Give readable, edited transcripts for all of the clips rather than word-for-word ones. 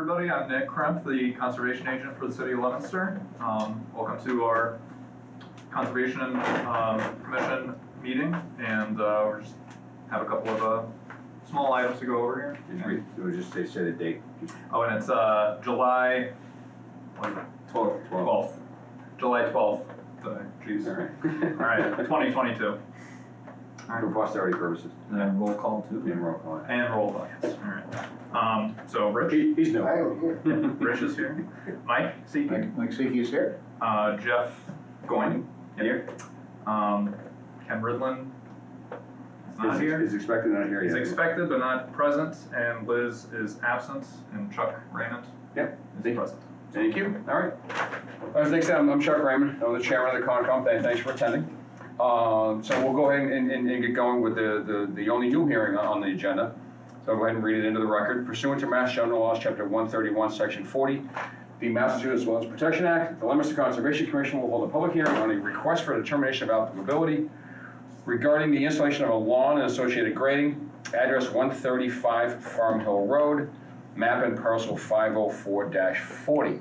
everybody. I'm Nick Kremp, the Conservation Agent for the City of Leominster. Welcome to our Conservation Commission meeting, and we're just have a couple of small items to go over here. We'll just say the date. Oh, and it's July 12th. July 12th. Jeez. All right, 2022. For posterity purposes. And then roll call too. And roll call. And roll call, yes. All right. So Rich. He's new. Rich is here. Mike Seeking. Mike Seeking is here. Jeff Goyne here. Ken Ridlin is not here. Is expected, not here yet. He's expected but not present, and Liz is absent, and Chuck Raymond is present. Thank you. All right. Next time, I'm Chuck Raymond. I'm the chairman of the Concom. Thanks for attending. So we'll go ahead and get going with the only new hearing on the agenda. So I'll go ahead and read it into the record. Pursuant to Mass General Laws, Chapter 131, Section 40, the Massachusetts Wetlands Protection Act, the Leominster Conservation Commission will hold a public hearing on a request for a determination of applicability regarding the installation of a lawn and associated grading, address 135 Farm Hill Road, map and parcel 504-40.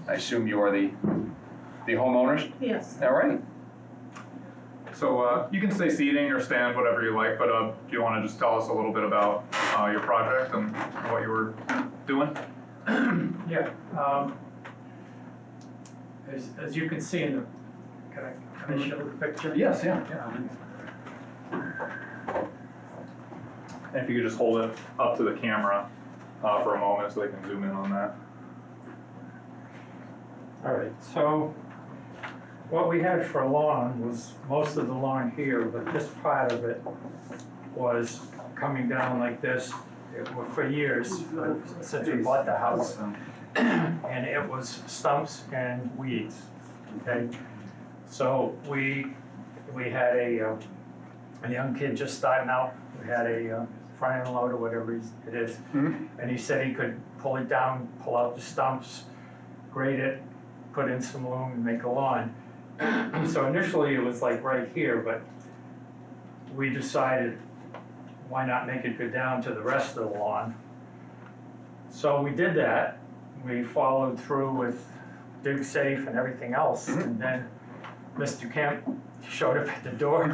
I assume you are the homeowners? Yes. All right. So you can stay seating or stand, whatever you like, but do you want to just tell us a little bit about your project and what you were doing? Yeah. As you can see in the, can I show the picture? Yes, yeah. And if you could just hold it up to the camera for a moment so they can zoom in on that. All right, so what we had for lawn was most of the lawn here, but this part of it was coming down like this for years, since we bought the house. And it was stumps and weeds, okay? So we had a young kid just starting out. We had a front end loader, whatever it is. And he said he could pull it down, pull out the stumps, grade it, put in some loam and make a lawn. So initially it was like right here, but we decided why not make it go down to the rest of the lawn. So we did that. We followed through with dig safe and everything else. And then Mr. Kemp showed up at the door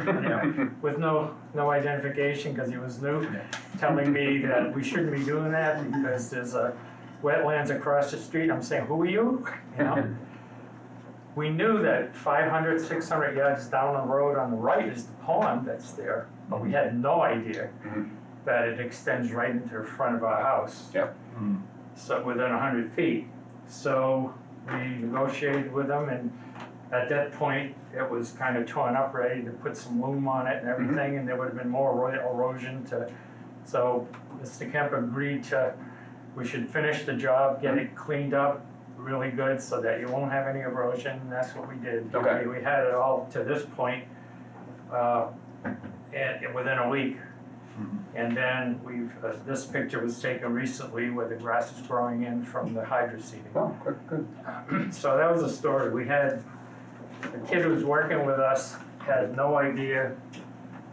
with no identification because he was new, telling me that we shouldn't be doing that because there's a wetlands across the street. I'm saying, who are you? You know? We knew that 500, 600 yards down the road on the right is the pond that's there, but we had no idea that it extends right into the front of our house. Yep. So within 100 feet. So we negotiated with them, and at that point it was kind of torn up, ready to put some loam on it and everything, and there would have been more erosion so Mr. Kemp agreed we should finish the job, get it cleaned up really good so that you won't have any erosion, and that's what we did. Okay. We had it all to this point and within a week. And then this picture was taken recently where the grass is growing in from the hydro seeding. Oh, good. So that was the story. We had the kid who was working with us had no idea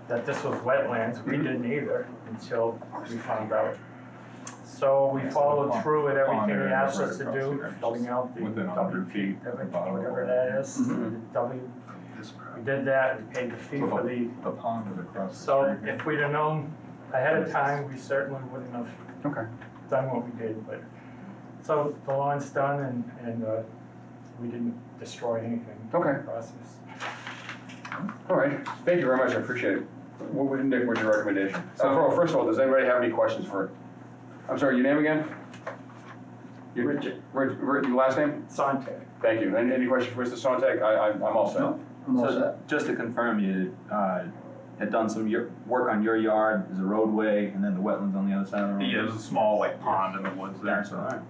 that this was wetlands. We didn't either until we found out. So we followed through with everything he asked us to do, filling out the Within 100 feet, whatever that is. W. We did that. We paid the fee for the pond is across the So street. if we'd have known ahead of time, we certainly wouldn't have done what we did. But so the lawn's done, and we didn't destroy anything in the process. All right. Thank you very much. I appreciate it. Nick, what's your recommendation? So, first of all, does anybody have any questions for? I'm sorry. Your name again? Richard. Your last name? Sontag. Thank you. Any questions for Mr. Sontag? I'm all set. So just to confirm, you had done some work on your yard, there's a roadway, and then the wetlands on the other side of the road? Yeah, there's a small pond in the woods there. So, all right.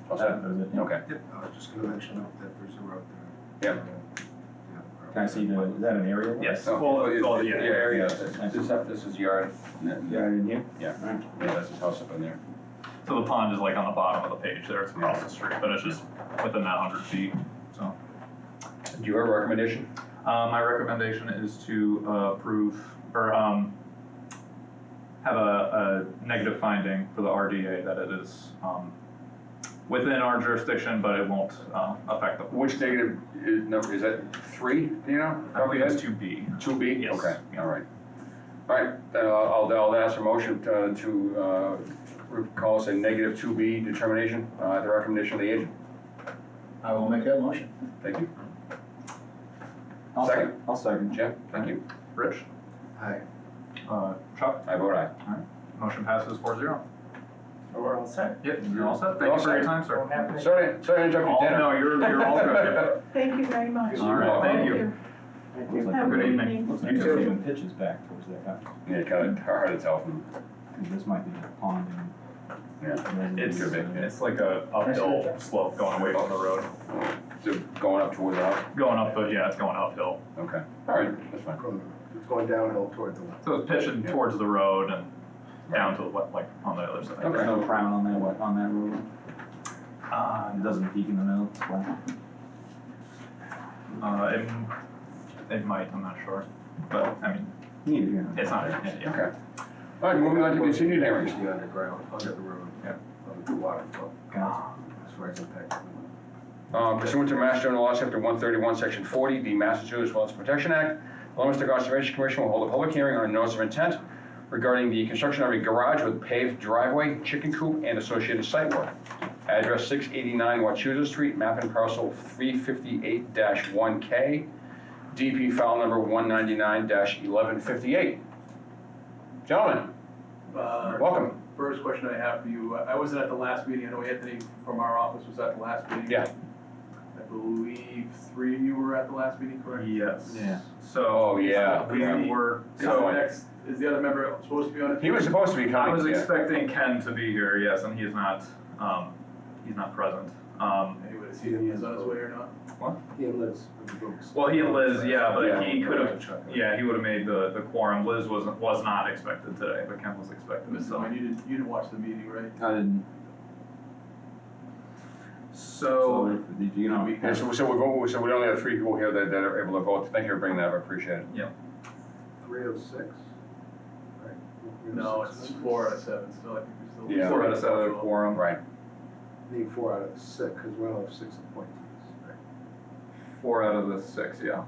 All set. That was it. Okay. Yep, I was just gonna mention that there's a road there. Yeah. Can I see is that an area? Yes. Area. This is yard. Yard in here? Yeah. All right. Yeah, that's his house up in there. So the pond is on the bottom of the page there. It's across the street, but it's just within that 100 feet. So. Do you have a recommendation? My recommendation is to approve or have a negative finding for the RDA that it is within our jurisdiction, but it won't, affect the. Which negative number, is that 3, do you know? I believe it's 2B. 2B? Yes. Okay, all right. All right, then I'll ask a motion to call us a negative 2B determination at the recommendation of the agent. I will make that motion. Thank you. Second. I'll second. Jeff, thank you. Rich? Aye. Chuck? I vote aye. Motion passes 4-0. So we're all set? Yep, you're all set. You're Thank all you for your set. time, sir. Sorry to interrupt Oh, your dinner. no, you're all good. Thank you very much. All right, thank you. Looks like Have a Good good evening. evening. Looks like You there's too. even pitches back towards that house. Yeah, kind of hard to tell from, Cause this might be a pond yeah. and. It's, Could be, yeah. it's like a uphill slope going away from the road. So going up towards the house? Going up, but yeah, it's going uphill. Okay, all right, that's fine. It's going downhill toward the left. So it's pitching Yeah. towards the road and down to the, like, on the other side. Okay. There's no crown on that road. It doesn't peak in the middle, it's flat. It might, I'm not sure, but, I mean, Neither, it's not, yeah. Okay. All right, moving on to continued hearings. The underground, under the road. Yeah. Under the water flow, Gotcha. as far as impact. Pursuant to Mass General Law, Chapter 131, Section 40, the Massachusetts Wetlands Protection Act, the Leominster Conservation Commission will hold a public hearing on a notice of intent regarding the construction of a garage with paved driveway, chicken coop, and associated site work. Address 689 Wachusett Street, map and parcel 358-1K, DP file number 199-1158. Gentlemen, welcome. First question I have for you, I wasn't at the last meeting, I know Anthony from our office was at the last meeting. Yeah. I believe 3 of you were at the last meeting, correct? Yes. Yeah. So. Oh, yeah. We were, So so next, is the other member supposed to be on it? He was supposed to be I coming. was yeah. expecting Ken to be here, yes, and he's not present. Anyway, is he on his way or not? He and Liz. with the books. Well, he and Liz, yeah, but Yeah. he could have, yeah, he would have made the quorum. Liz was not expected today, but Ken was expected, Mr. so. Lyon, you didn't watch the meeting, right? I didn't. So, If you know. Yeah, so we only have 3 people here that are able to vote. Thank you for bringing that up, I appreciate it. 306. Right. No, it's 4 out of 7, still, I think we still. Yeah. 4 out of 7 quorum. Right. Need 4 out of the 6, because we only have 6 appointees, right? 4 out of the 6, yeah.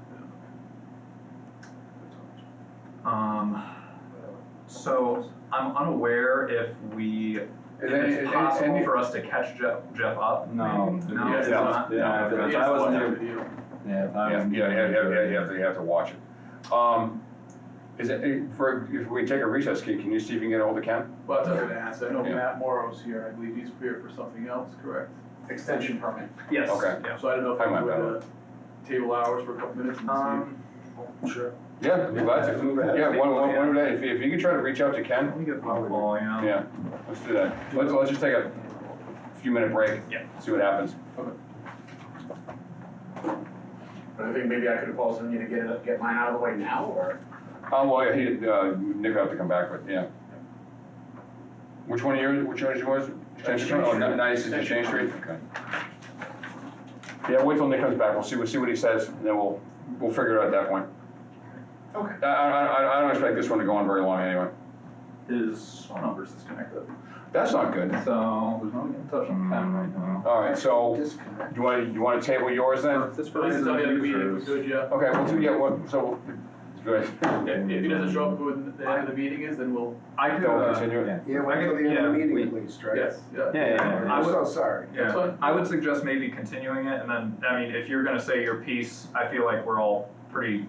That's all. So I'm unaware if it's possible for us to catch Jeff up. No. maybe? No, Yeah, it's it's not. Yeah, He if has I to watch wasn't that here. video. Yeah, if I Yeah, wasn't you here. have to watch it. Is it, if we take a recess, can you see if you can get a hold of Ken? Well, that's what I was gonna ask, I know Yeah. Matt Morrow's here, I believe he's here for something else, correct? Extension permit. Yes. Okay. Yeah. So I don't know if I we might would, know. table hours for a couple minutes and see. Sure. Yeah, I'd be glad to. Move ahead. Yeah, one day, if you could try to reach out to Ken, Let me get one call, yeah. yeah, let's do that. Let's just take a few minute break. Yeah. See what happens. But I think maybe I could also need to get mine out of the way now, or? Well, yeah, Nick will have to come back, but yeah. Which one is yours? Exchange Street? Oh, 96 Exchange Street? Okay. Yeah, wait till Nick comes back, we'll see what he says, and then we'll figure it out at that point. Okay. I don't expect this one to go on very long anyway. His phone number's disconnected. That's not good. So there's no getting in touch on Ken right now. All right, so, Disconnect. do you want to table yours then? This At least until the end of the meeting, if we could, yeah. Okay, we'll do, yeah, so, good. If he doesn't show up when the end of the meeting is, then we'll, I could, Don't continue it? Yeah, wait till the end of the meeting at least, right? yes, yeah. Yeah. I'm so sorry. That's yeah, fine. I would suggest maybe continuing it, and then, I mean, if you're gonna say your piece, I feel like we're all pretty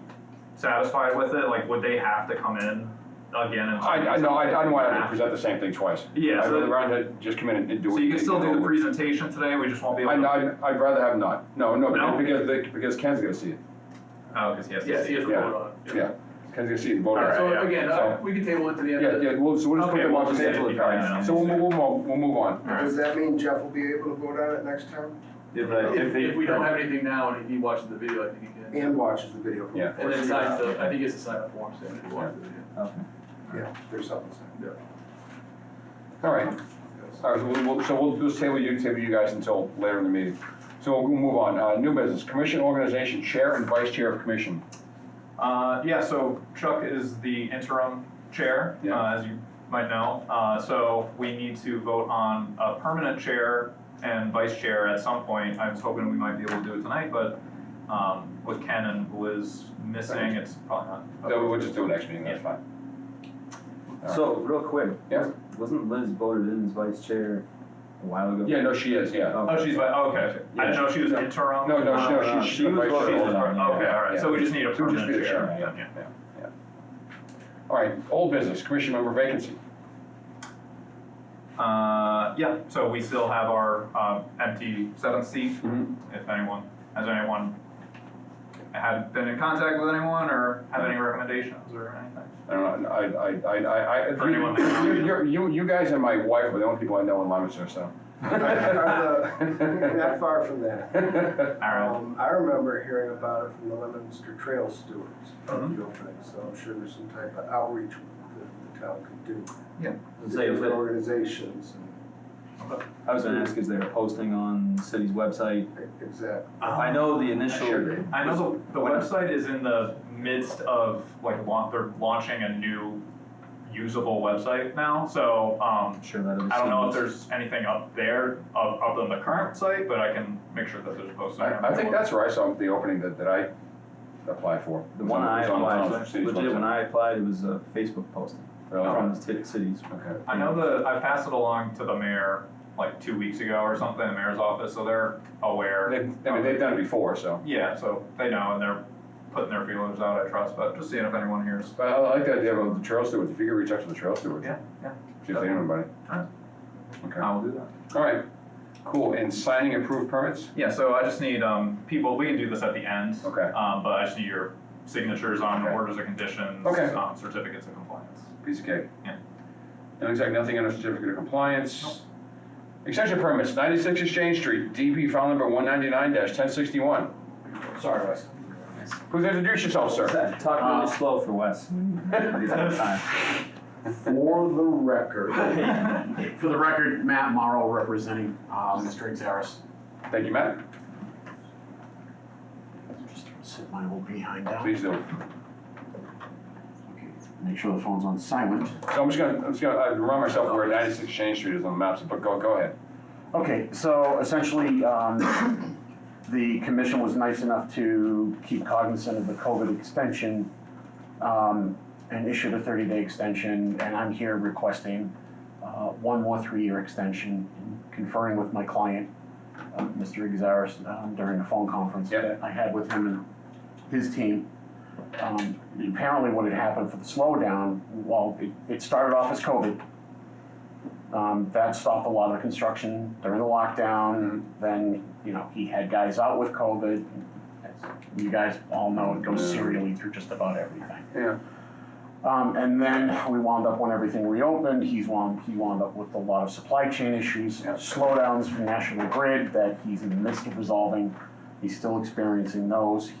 satisfied with it, like, would they have to come in again and? I don't want to have to present the same thing twice. Yeah, I'd so- rather just come in and do it. So you can still do the presentation today, we just won't be able to? I'd rather have not. No, No? because Ken's gonna see it. Oh, because he has to. Yes, he has to Yeah. vote on it. Yeah, Ken's gonna see it and vote on Alright, it. so yeah. again, So- we can table it to the end Yeah, of the. yeah, we'll just put Okay, them we'll on just the table it. table. So we'll move on. Alright. Does that mean Jeff will be able to vote on it next time? If we don't have anything now, and if he watches the video, I think he can. And watches the video from Yeah. the And then first signs meeting. I think he has to sign a form saying that he watched the video. Okay. Yeah, there's something to say. All right, so we'll just table you guys until later in the meeting. So we'll move on. New business, commission organization, chair and vice chair of commission. Yeah, so Chuck is the interim chair, Yeah. as you might know. So we need to vote on a permanent chair and vice chair at some point. I was hoping we might be able to do it tonight, but with Ken and Liz missing, it's probably not. So we'll just do it next meeting, that's fine. So, real quick. Yeah. Wasn't Liz voted in as vice chair a while ago? Yeah, no, she is, yeah. Oh, she's, okay. I didn't know she was interim. No, no, she the was vice voted chair. in. Okay, all right, so we just need a So we just permanent need a chair. chair, Yeah. Yeah. All right, old business, commission member vacancy. Yeah, so we still have our empty 7th seat. If anyone, has anyone had been in contact with anyone or have any recommendations or anything? I don't know, For anyone that- you guys and my wife are the only people I know in Leominster, so. Not far from that. All right. I remember hearing about it from the Leominster Trail Stewards of Mhm. the opening, so I'm sure there's some type of outreach that the town could do. Say if Different it, organizations I was gonna ask, is there a posting on the city's website? and exactly. I know the initial. I know the website is in the midst of like they're launching a new usable website now, so Sure that I don't know if there's anything up there other than the current site, but I can make sure that there's posted. I think that's where I saw the opening that I applied for. The one I It was on the applied, city's legit, when website. I applied, it was a Facebook posting Really? from the cities. Okay. I know I passed it along to the mayor like 2 weeks ago or something, the mayor's office, so they're aware. They've done it before, so. Yeah, so they know and they're putting their feelers out, I trust, but just seeing if anyone hears. But I like the idea of the trail stewards, if you could reach out to the trail stewards. Yeah. See if they know anybody. Alright. Okay, I will do that. all right, cool, and signing approved permits? Yeah, so I just need, people, we can do this at the end. Okay. But I just need your signatures on Okay. orders of conditions, Okay. certificates of compliance. Piece of cake. Yeah. And looks like nothing under certificate of compliance. Extension permits, 96 Exchange Street, DP file number 199-1061. Sorry, Wes. Please introduce yourself, sir. Talk really slow for Wes. He's out of time. For the record. For the record, Matt Morrow representing Mr. Exares. Thank you, Matt. Just sit my old behind down. Please do. Okay, make sure the phone's on silent. So I'm just gonna remind myself where 96 Exchange Street is on the maps, but go ahead. Okay, so essentially, the commission was nice enough to keep cognizant of the COVID extension and issued a 30-day extension, and I'm here requesting one more 3-year extension, conferring with my client, Mr. Exares, during the phone conference Yep. that I had with him and his team. Apparently what had happened for the slowdown, well, it started off as COVID. That stopped a lot of the construction during the lockdown. Then, he had guys out with COVID. As you guys all know, it goes serially through just about everything. Yeah. And then we wound up, when everything reopened, he wound up with a lot of supply chain issues, slowdowns from National Grid that he's in the midst of resolving. He's still experiencing those.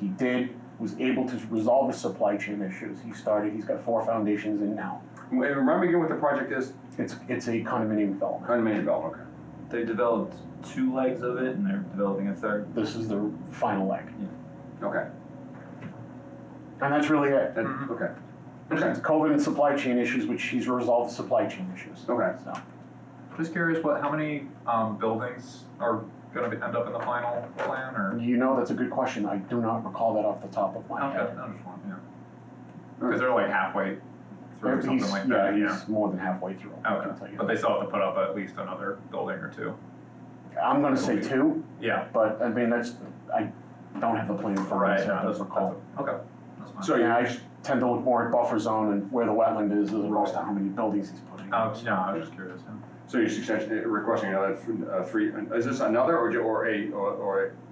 Was able to resolve the supply chain issues. He's got 4 foundations in now. Remember again what the project is? It's a condominium development. Condominium development, okay. They developed 2 legs of it and they're developing a third. This is the final leg. Okay. And that's really it. Okay. It's COVID and supply chain issues, which he's resolved the supply chain issues. Okay. So, Just curious, how many buildings are gonna end up in the final plan, or? that's a good question. I do not recall that off the top of my Okay, head. I just want, because they're like halfway through or something like that, He's more than halfway through. I can tell Okay, you but that. they still have to put up at least another building or 2. I'm gonna say 2, Yeah. but I mean, I don't have the plan in front of me, so I don't recall. Okay, that's fine. So Yeah, I tend to look more at buffer zone and where the wetland is as opposed to how many buildings he's putting. Oh, no, I was just curious. So you're requesting another 3, is this another or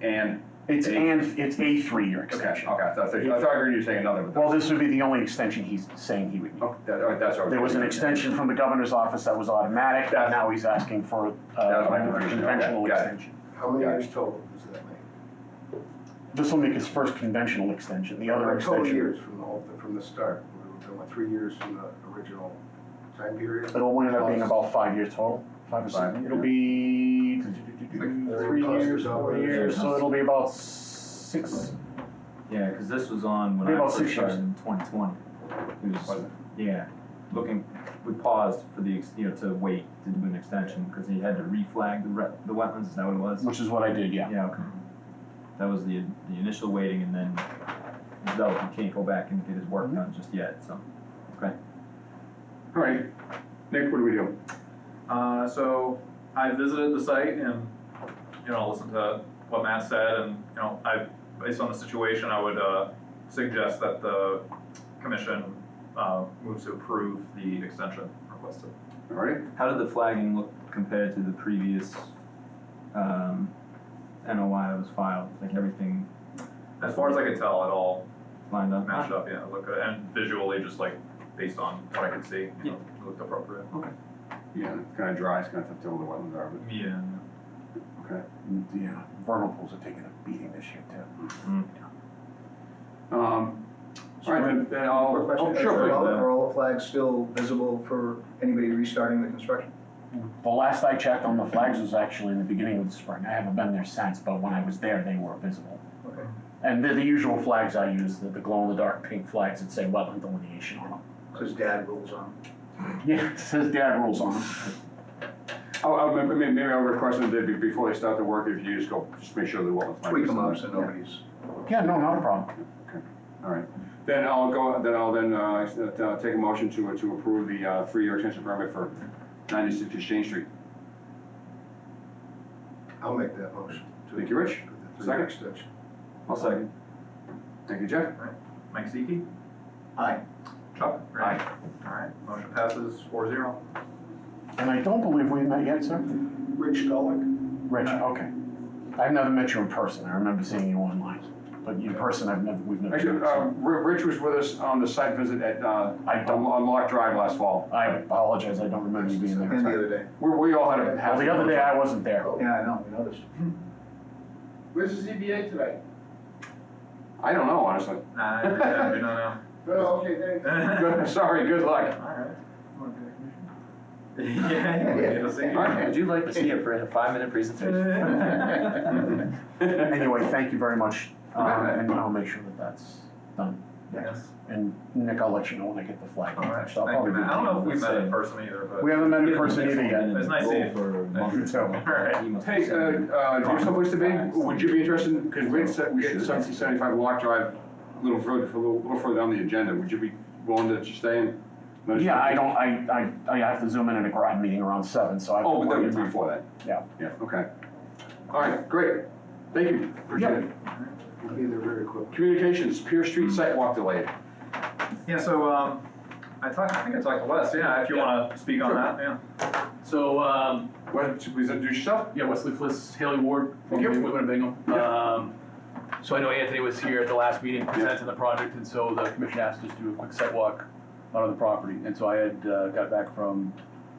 an? It's a 3-year Okay, extension. okay, I thought I heard you saying another, but. Well, this would be the only extension he's saying he would need. Oh, that's what I was. There was an extension from the governor's office that was automatic, and now he's asking for That was my a confusion. conventional Okay, got it. extension. How many Got it. years total does that make? This will make his first conventional extension. The other Total extension, years from the start. We're doing 3 years from the original time period. it'll wind up being about 5 years total. 5 or 6. Five. It'll be 3 years, 4 years, so it'll be about 6. Yeah, because this was on when Maybe I about first 6 started years. in 2020. It was, Was it? yeah. we paused for to wait to do an extension, because he had to reflag the wetlands, is that what it was? Which is what I did, yeah. Yeah, okay. That was the initial waiting, and then he can't go back and get his work done just yet, so, okay. All right, Nick, what do we do? So I visited the site and, listened to what Matt said, and, based on the situation, I would, suggest that the commission, moves to approve the extension requested. All right, How did the flagging look compared to the previous, NOI that was filed? Like everything As far as I could tell, it all lined up? matched up, yeah, it looked good, and visually, just like, based on what I could see, it looked appropriate. yeah, it's kind of dry, it's kind of tough to tell where the wetlands are, Yeah. but, okay. Yeah, vernal pools are taking a beating this year too. All right, then I'll, Quick question. oh, sure, please. Are all the flags still visible for anybody restarting the construction? The last I checked on the flags was actually in the beginning of the spring. I haven't been there since, but when I was there, they were visible. Okay. And they're the usual flags I use, the glow-in-the-dark pink flags that say wetland delineation on them. Says dad rules on. Yeah, it says dad rules on them. Maybe I'll request them that before they start the work, if you just make sure the wetlands. Tweak them up so nobody's. Yeah, no, not a problem. All right, then I'll take a motion to approve the 3-year extension permit for 96 Exchange Street. I'll make that motion. Thank you, Rich. The Second. extension. I'll second. Thank you, Jeff. Mike Zeke? Aye. Chuck? Aye. All right, motion passes 4-0. And I don't believe we've met yet, sir? Rich Gullick. Rich, okay. I've never met you in person. I remember seeing you online. But in person, we've never. Actually, Rich was with us on the site visit at, on Lock Drive last fall. I apologize, I don't remember you being there. And the other day. We all had a half. Well, the other day I wasn't there. Yeah, I know, we noticed. Where's the ZBA today? I don't know, honestly. Nah, yeah, we don't know. Oh, okay, thanks. Good, sorry, good luck. All right. Yeah, All right. Would you like to see a 5-minute presentation? Anyway, thank you very much, and I'll make sure that that's done. Yes. And Nick, I'll let you know when I get the flag. All right, So I'll thank you, probably man. I don't know if we do- met in person either, but. We haven't met in person either yet. It's nice seeing you. You too. Hey, do you have someplace to be? Would you be interested, because we get 1775 Lock Drive a little further down the agenda, would you be willing to just stay and? let us- Yeah, I have to zoom in at a grad meeting around 7, so I. Oh, but that would be before that? Yeah. Yeah, okay. All right, great. Thank you, appreciate it. We'll be there very quick. Communications, Pier Street sidewalk delayed. Yeah, so, I think I talked to Wes, yeah, if you wanna speak on that, yeah. So, What, please introduce yourself? yeah, Wesley Fliss, Haley Ward, from Thank you. Winnebago. Yeah. So I know Anthony was here at the last meeting presenting the project, and so the commission asked us to do a quick site walk out of the property. And so I had got back from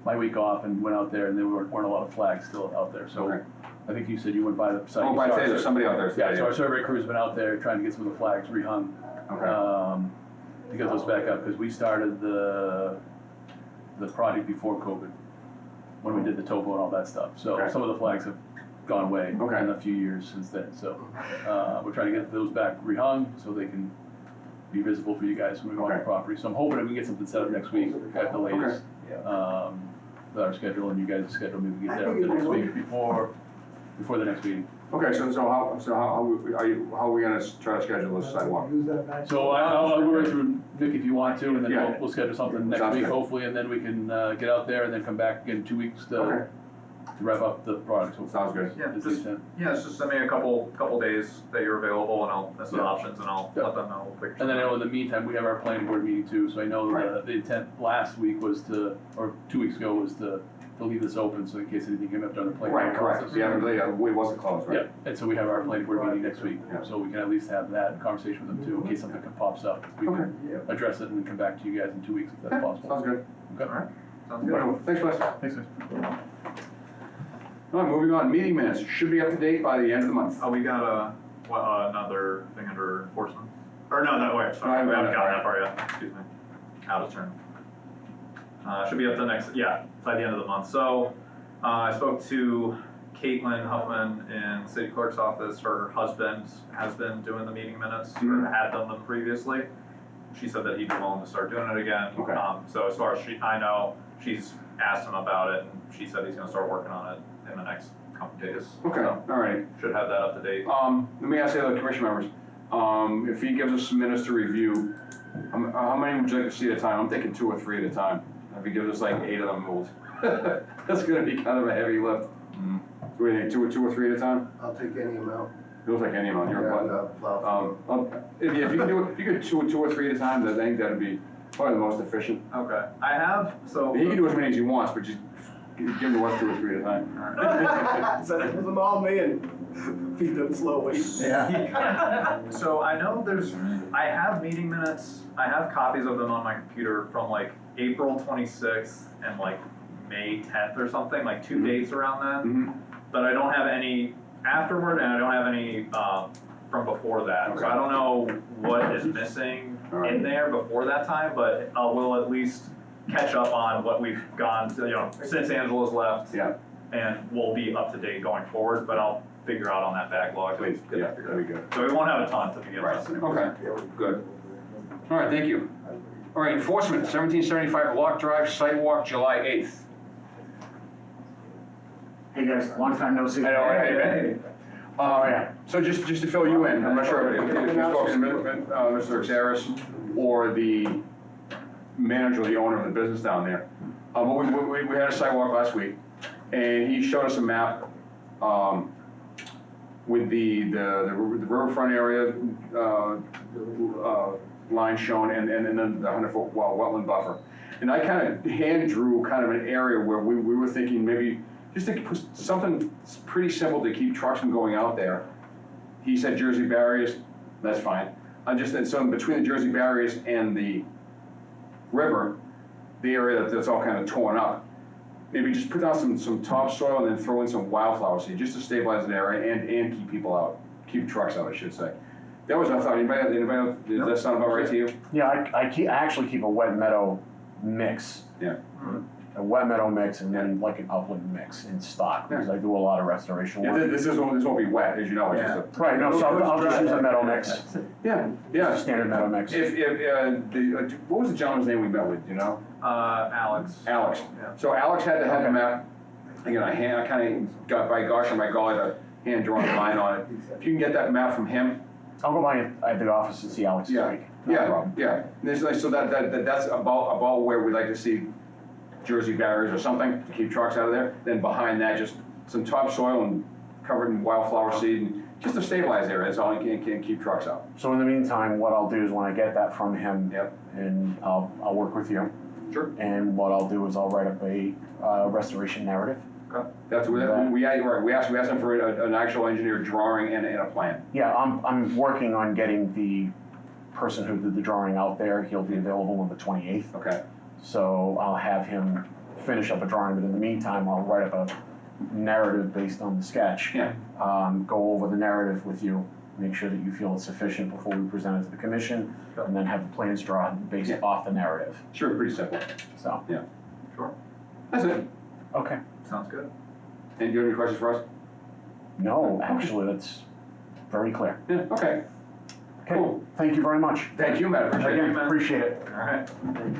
my week off and went out there, and there weren't a lot of flags still out there. So Okay. I think you said you went by the site. Oh, by today, there's somebody out there Yeah, today. so our survey crew's been out there trying to get some of the flags rehung. Okay. To get those back up, because we started the project before COVID, when we did the topo and all that stuff. So Okay. some of the flags have gone away Okay. in a few years since then. So we're trying to get those back rehung so they can be visible for you guys when we go on the Okay. property. So I'm hoping that we can get something set up next week at the latest. With our schedule and you guys' schedule, maybe we can get that up there next week before the next meeting. Okay, so how are we gonna try to schedule this sidewalk? So I'll go right through Nick if you want to, and then Yeah. we'll schedule something next Sounds week good. hopefully, and then we can get out there and then come back in 2 weeks Okay. to wrap up the project. So Sounds good. Yeah, is the just, intent. yeah, just send me a couple days that you're available, and I'll list the Yeah. options, and I'll Yeah. let them know. And then I know in the meantime, we have our planning board meeting too, so I know Right. the intent last week was or 2 weeks ago was to leave this open, so in case anything came up during the planning Right, board correct. process. Yeah, it wasn't closed, Yeah, right? and so we have our planning board meeting next week, Yeah. so we can at least have that conversation with them too, in case something pops up. We Okay. can address it and then come back to you guys in 2 weeks if that's possible. Sounds good. Okay. All right, sounds good. Wonderful. Thanks, Wes. Thanks, guys. All right, moving on, meeting minutes should be up to date by the end of the month. Oh, we got another thing under enforcement? Or no, that way, I sorry, haven't we haven't gotten gotten that far yet, excuse me. Out of turn. Should be up to by the end of the month. So, I spoke to Caitlin Huffman in city clerk's office. Her husband has been doing the meeting minutes, or had done them previously. she said that he'd be willing to start doing it again. Okay. So as far as I know, she's asked him about it, and she said he's gonna start working on it in the next couple days. Okay, So, all right. should have that up to date. Let me ask the other commission members, if he gives us minutes to review, how many would you like to see at a time? I'm thinking 2 or 3 at a time. If he gives us like 8 of them, that's gonna be kind of a heavy lift. So what do you think, 2 or 3 at a time? I'll take any amount. Feels like any amount, you're Yeah, what? plow If you can do it, if you could 2 or 3 at a time, I think that'd be probably the most efficient. Okay, I have, so. He can do as many as he wants, but just give him to us 2 or 3 at a time. Send it to them all me and feed them slowly. Yeah. So I know I have meeting minutes, I have copies of them on my computer from like April 26th and like May 10th or something, like 2 dates around that. Mhm. But I don't have any afterward, and I don't have any from before that. So Okay. I don't know what is missing Alright. in there before that time, but we'll at least catch up on what we've gone, since Angela's left. Yeah, And we'll be up to date going forward, but I'll figure out on that backlog. please, Get yeah, that figured that'd be out. good. So we won't have a ton to begin Right, with. okay, good. All right, thank you. All right, enforcement, 1775 Lock Drive, sidewalk, July 8th. Hey guys, long time no see. I know, hey. Yeah. So just to fill you in, I'm not sure if you spoke to Mr. Xeris or the manager, the owner of the business down there. But we had a sidewalk last week, and he showed us a map with the riverfront area line shown, and then the 100-foot wetland buffer. And I kind of hand drew kind of an area where we were thinking maybe just to put something pretty simple to keep trucks from going out there. He said Jersey barriers, that's fine. And so between the Jersey barriers and the river, the area that's all kind of torn up, maybe just put down some topsoil and then throw in some wildflower seed, just to stabilize the area and keep people out, keep trucks out, I should say. That was our thought. Anybody does that sound about right to you? Yeah, I actually keep a wet meadow mix. Yeah. A wet meadow mix and then like an upland mix in stock, because I do a lot of restoration Yeah, work. this won't be wet, as you know, it's just Right, no, so I'll just use a meadow mix, yeah. standard meadow mix. What was the gentleman's name we met with, do you know? Alex. Alex. Yeah. So Alex had the Okay. map, again, I kind of got by gosh and by golly the hand drawn line on it. If you can get that map from him, I'll go by at the office and see Alex this week. No problem. yeah. So that's about where we'd like to see Jersey barriers or something to keep trucks out of there. Then behind that, just some topsoil and covered in wildflower seed, and just to stabilize the area, that's all you can keep trucks out. So in the meantime, what I'll do is when I get that from him, Yep. and I'll work with you. Sure. And what I'll do is I'll write up a restoration narrative. That's we asked him for an actual engineer drawing and a plan. Yeah, I'm working on getting the person who did the drawing out there. He'll be available on the 28th. Okay. So I'll have him finish up a drawing, but in the meantime, I'll write up a narrative based on the sketch. Yeah. Go over the narrative with you, make sure that you feel it's sufficient before we present it to the commission, and then have the plans drawn based off the narrative. Sure, pretty simple. So, Sure. That's it. okay. Sounds good. And do you have any questions for us? No, actually, that's very clear. Yeah, okay. Okay, Cool. Thank you very much. Thank you, Matt, appreciate Again, it. man. appreciate it. All right.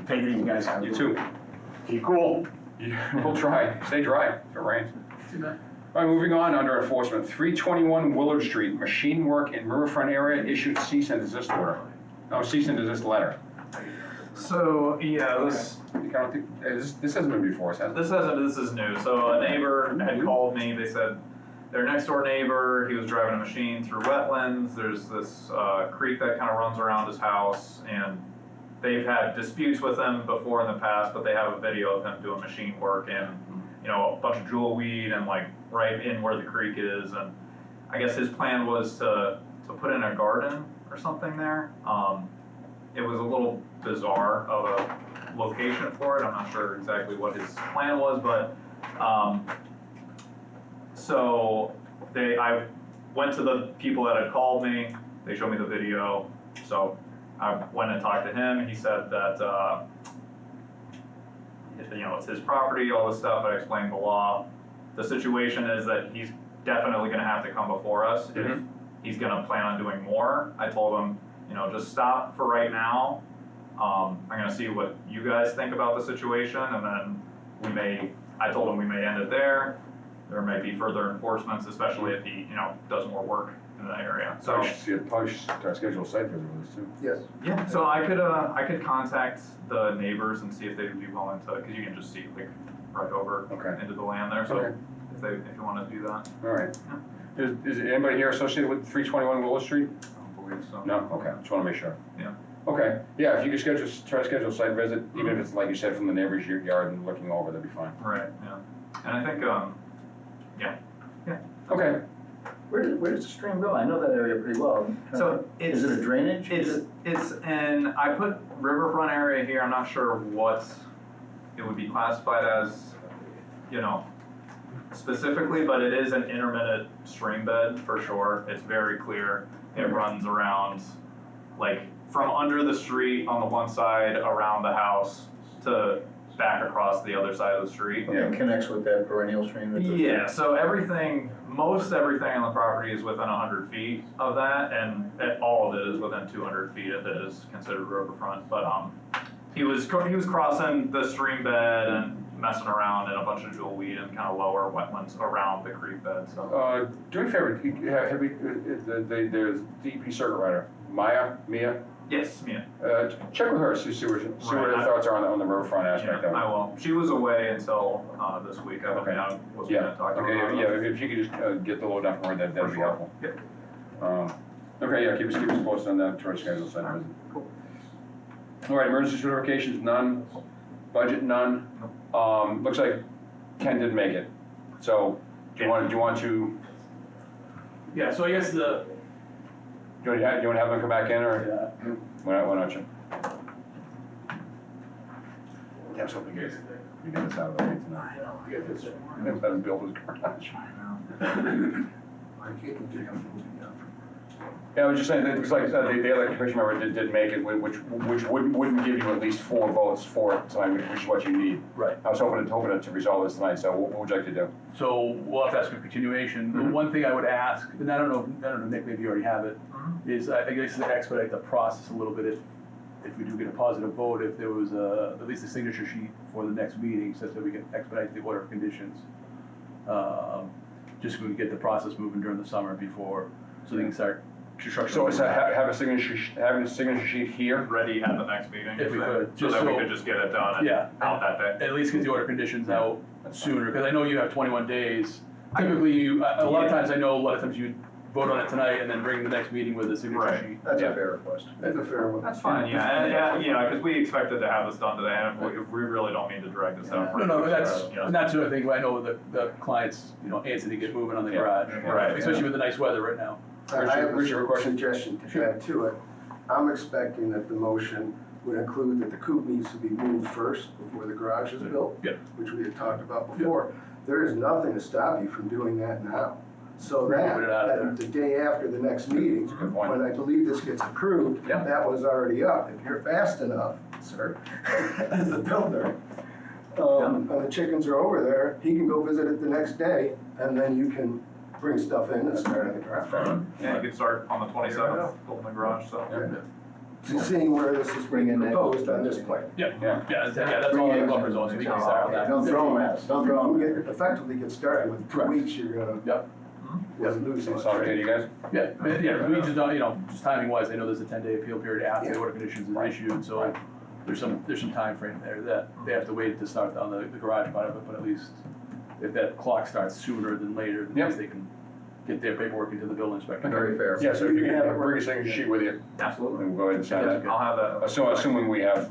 Take it easy, guys. You too. Keep cool. We'll try, stay dry if it rains. All right, moving on, under enforcement, 321 Willard Street, machine work in riverfront area, issued cease and desist order. No, cease and desist letter. So, yeah, This hasn't been before, has it? this is new. So a neighbor had called me, they said their next door neighbor, he was driving a machine through wetlands, there's this creek that kind of runs around his house, and they've had disputes with him before in the past, but they have a video of him doing machine work and, a bunch of jewel weed and like right in where the creek is, and I guess his plan was to put in a garden or something there. It was a little bizarre of a location for it. I'm not sure exactly what his plan was, but so I went to the people that had called me. They showed me the video, so I went and talked to him. He said that it's his property, all this stuff. I explained the law. The situation is that he's definitely going to have to come before us if he's going to plan on doing more. I told him, just stop for right now I'm gonna see what you guys think about the situation, and then I told him we may end it there. There may be further enforcements, especially if he, does more work in the area, so. Probably should schedule a site visit with us too. Yes. Yeah, so I could contact the neighbors and see if they'd be willing to, cause you can just see like right over Okay. into the land there, so Okay. if you wanna do that. All right. Is anybody here associated with 321 Willow Street? I don't believe so. No? Okay, just wanna make sure. Yeah. Okay, yeah, if you could try to schedule a site visit, even if it's like you said, from the neighbor's yard and looking over, that'd be fine. Right, yeah. And I think, Okay. Where does the stream go? I know that area pretty well. so Is it a drainage? it's I put riverfront area here, I'm not sure what it would be classified as, specifically, but it is an intermittent stream bed for sure. It's very clear. It runs around, like, from under the street on the one side, around the house, to back across the other side of the street. It connects with that perennial stream? Yeah, so most everything on the property is within 100 feet of that, and all of it is within 200 feet if it is considered riverfront. But he was crossing the stream bed and messing around in a bunch of jewelweed and kind of lower wetlands around the creek bed. So Do me a favor, have you, there's DEP circuit rider, Mia? yes, yeah, Check with her, see what her thoughts are on the riverfront aspect of it. I will. She was away until this week. I Okay. wasn't Yeah, gonna talk to her. okay, yeah, if you could just get the lowdown from her, that'd be sure. helpful. Yep. Okay, yeah, keep us posted on that, try to schedule a site visit. Cool. All right, emergency notifications, none, budget, none. Looks like Ken didn't make it, so do you want to, Yeah, so I guess do you want to have them come back in, or why not you? Yeah, I was hoping you guys, you get this out of the way tonight. Let him build his garage. I can't continue moving down. Yeah, I was just saying, that it looks like the other commission member did make it, which wouldn't give you at least 4 votes for it tonight, which is what you need. Right. I was hoping to resolve this tonight, so what would you like to do? So we'll have to ask for continuation. The one thing I would ask, and I don't know, Nick, maybe you already have it, is I guess to expedite the process a little bit if we do get a positive vote, if there was at least a signature sheet for the next meeting, such that we can expedite the order of conditions. Just so we can get the process moving during the summer before, so they can start construction. So it's have a signature sheet here? Ready at the next meeting. If we could, So just that we so- could just get it done and Yeah. out that day. At least get the order conditions out sooner, because I know you have 21 days. Typically, a lot of times, I know a lot of times you vote on it tonight and then bring the next meeting with a signature Right. sheet. That's Yeah. a fair request. That's a fair one. That's fine, yeah, because we expected to have this done today, and we really don't need to drag this out. No, that's, Yeah. and that's the other thing, I know the clients, antsy to get moving on the Yeah. garage. Right. Especially with the nice weather right now. I have Richard, a question? suggestion to add to it. I'm expecting that the motion would include that the coop needs to be moved first before the garage is built. Yeah. Which we had talked about before. There is nothing to stop you from doing that now. So that, Put it out there. the day after the next meeting, good point. when I believe this gets approved, Yeah. that was already up. If you're fast enough, sir, as the builder, and the chickens are over there, he can go visit it the next day, and then you can bring stuff in and start in the garage. Yeah, you could start on the 27th, building the garage, so. So seeing where this is being proposed on this plan. Yeah, Yeah. that's all the buffer zones, so we can start on that. Don't throw them at us, don't throw them at us. Effectively get started with 2 weeks, you're gonna Yep. lose it. Sound okay to you guys? Yeah, we just don't, just timing wise, I know there's a 10-day appeal period after the order conditions is issued, so there's some time frame there that they have to wait to start on the garage part of it, but at least if that clock starts sooner than later, at least they can get their paperwork into the building inspector. Very fair. Yeah, so if you can bring a signature sheet with you, Absolutely. and we'll go ahead and sign that. I'll have that. Assuming we have,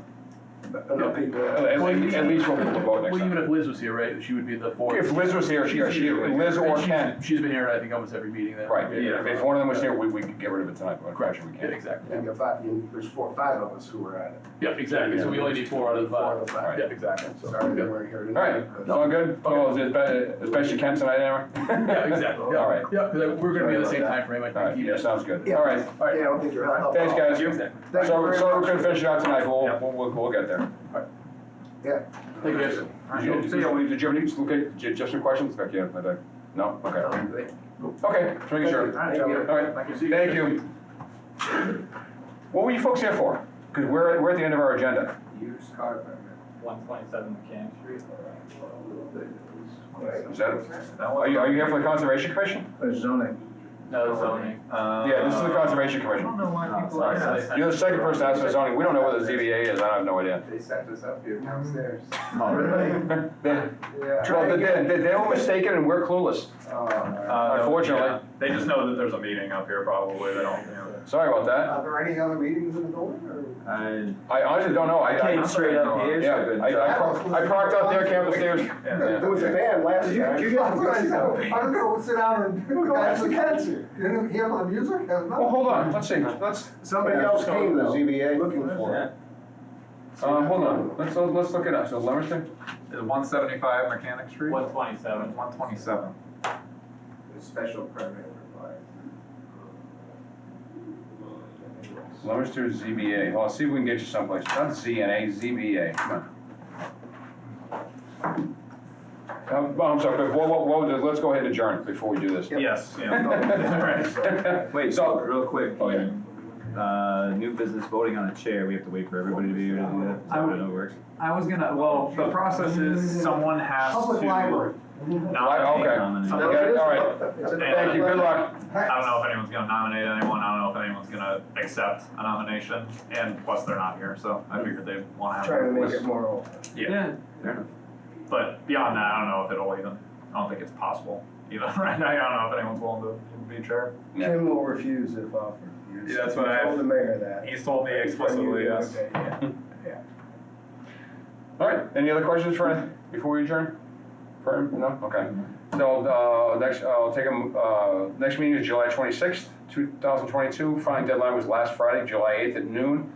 Enough people. at least we'll be able to vote next Well, even time. if Liz was here, right, she would be the fourth. If Liz was here, Liz or Ken. She's been here, I think, almost every meeting that. Right, if one of them was here, we could get rid of it tonight, but unfortunately we Yeah, can't. exactly. And there's 4 or 5 of us who were at it. Yeah, exactly, so we only need 4 out of the 5. 4 out of the 5. Yeah, exactly. Sorry they weren't here All tonight. right, all good? Oh, especially Ken tonight, Aaron? Yeah, exactly. Yeah. All right. Yeah, because we're gonna be in the same time frame, I All right, think. yeah, sounds good. Yeah. All right, Yeah, I don't think you're helping. thanks, guys. Exactly. Thank you So very we're much. gonna finish it out tonight, we'll get there. Yeah. Thank you, guys. Did you have any, just some questions? Okay, yeah, no, okay. Okay, just making sure. Thank you. All right, thank you. What were you folks here for? Because we're at the end of our agenda. Used car permit. 127 Mechanic Street. Is that, are you here for the Conservation Commission? Or zoning. No zoning. Yeah, this is the Conservation I Commission. don't know why people sorry, are. sorry. You're the second person to ask for zoning. We don't know what the ZBA is. I have no idea. They sent us up here downstairs. Oh, really? Well, they were mistaken and we're clueless. Unfortunately. Yeah, they just know that there's a meeting up here probably, they don't, you know. Sorry about that. Are there any other meetings in the building, or? I I honestly don't know. I came straight up here, so Yeah, good. I parked out there, came up the stairs. There was a band last time. I was gonna sit down and actually catch you. You didn't hear the music? Well, hold on, let's see, let's, Somebody else came though. ZBA. Looking for it. hold on, let's look it up. So Leominster? Is 175 Mechanic Street? 127. 127. Special permit required. Leominster ZBA. Well, let's see if we can get you someplace. Not ZNA, ZBA. Come on. I'm sorry, but let's go ahead and adjourn before we do this. Yes, yeah. Wait, So- so real quick, Oh, yeah. new business voting on a chair, we have to wait for everybody to be able to do that, is that how it works? I was gonna, well, the process is someone has to. Public library. Nominate. Okay. Somebody- Okay, all right. It's a- Thank you, good luck. I don't know if anyone's gonna nominate anyone, I don't know if anyone's gonna accept a nomination, and plus they're not here, so I figured they'd wanna have. Trying to make their it more open. voice. Yeah, Fair enough. but beyond that, I don't know if it'll even, I don't think it's possible even right now, I don't know if anyone's willing to be chair. Kim will refuse if offered. Yeah, that's what I- Told the mayor that. He's told me explicitly, yes. Okay, yeah. All right, any other questions before we adjourn? No? Okay. So, next, I'll take next meeting is July 26th, 2022. Final deadline was last Friday, July 8th at noon.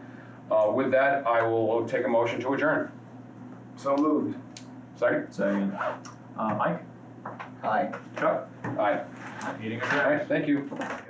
With that, I will take a motion to adjourn. So moved. Second? Second. Mike? Aye. Chuck? Aye. Meeting All adjourned. right, thank you. Yes.